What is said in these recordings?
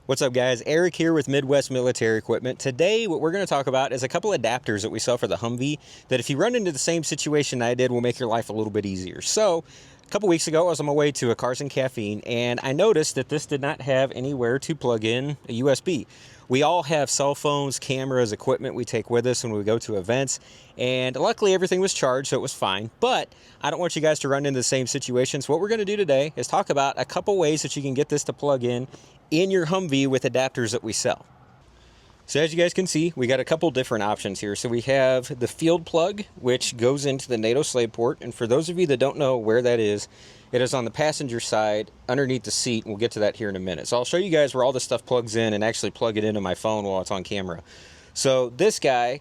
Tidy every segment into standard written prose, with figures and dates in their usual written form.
What's up, guys? Eric here with Midwest Military Equipment. Today, what we're going to talk about is a couple adapters that we sell for the Humvee that if you run into the same situation I did will make your life a little bit easier. So, a couple weeks ago, I was on my way to a Cars and Caffeine, and I noticed that this did not have anywhere to plug in a USB. We all have cell phones, cameras, equipment we take with us when we go to events, and luckily everything was charged, so it was fine. But I don't want you guys to run into the same situation. So what we're going to do today is talk about a couple ways that you can get this to plug in your Humvee with adapters that we sell. So as you guys can see, we got a couple different options here. So we have the field plug, which goes into the NATO slave port. And for those of you that don't know where that is, it is on the passenger side underneath the seat. And we'll get to that here in a minute. So I'll show you guys where all this stuff plugs in and actually plug it into my phone while it's on camera. So this guy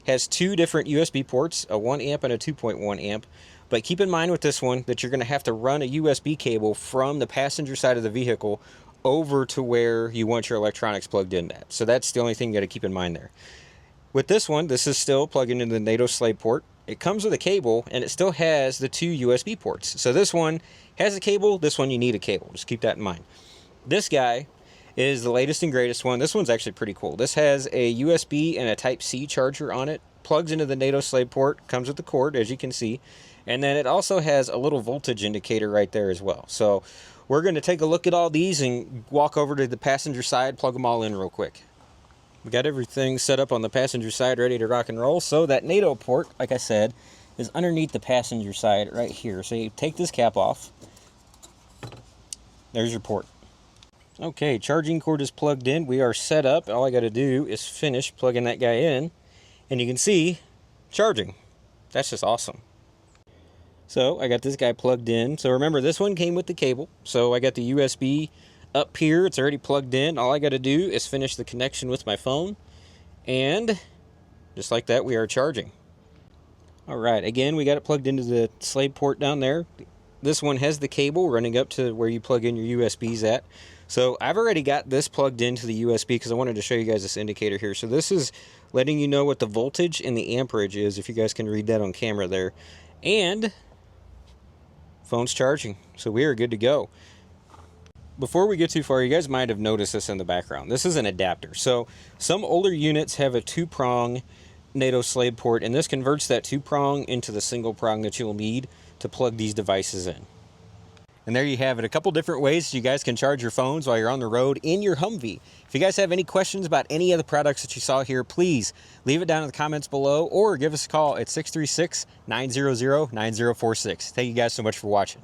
has two different USB ports, a 1 amp and a 2.1 amp. But keep in mind with this one that you're going to have to run a USB cable from the passenger side of the vehicle over to where you want your electronics plugged in at. So that's the only thing you got to keep in mind there. With this one, this is still plugged into the NATO slave port. It comes with a cable and it still has the two USB ports. So this one has a cable, this one you need a cable. Just keep that in mind. This guy is the latest and greatest one. This one's actually pretty cool. This has a USB and a Type-C charger on it. Plugs into the NATO slave port, comes with the cord as you can see. And then it also has a little voltage indicator right there as well. So we're going to take a look at all these and walk over to the passenger side, plug them all in real quick. We got everything set up on the passenger side, ready to rock and roll. So that NATO port, like I said, is underneath the passenger side right here. So you take this cap off. There's your port. Okay, charging cord is plugged in. We are set up. All I got to do is finish plugging that guy in. And you can see charging. That's just awesome. So I got this guy plugged in. So remember, this one came with the cable. So I got the USB up here. It's already plugged in. All I got to do is finish the connection with my phone. And just like that, we are charging. All right. Again, we got it plugged into the slave port down there. This one has the cable running up to where you plug in your USBs at. So I've already got this plugged into the USB because I wanted to show you guys this indicator here. So this is letting you know what the voltage and the amperage is, if you guys can read that on camera there. And phone's charging, so we are good to go. Before we get too far, you guys might have noticed this in the background. This is an adapter. So some older units have a two-prong NATO slave port, and this converts that two-prong into the single prong that you'll need to plug these devices in. And there you have it, a couple different ways you guys can charge your phones while you're on the road in your Humvee. If you guys have any questions about any of the products that you saw here, please leave it down in the comments below or give us a call at 636-900-9046. Thank you guys so much for watching.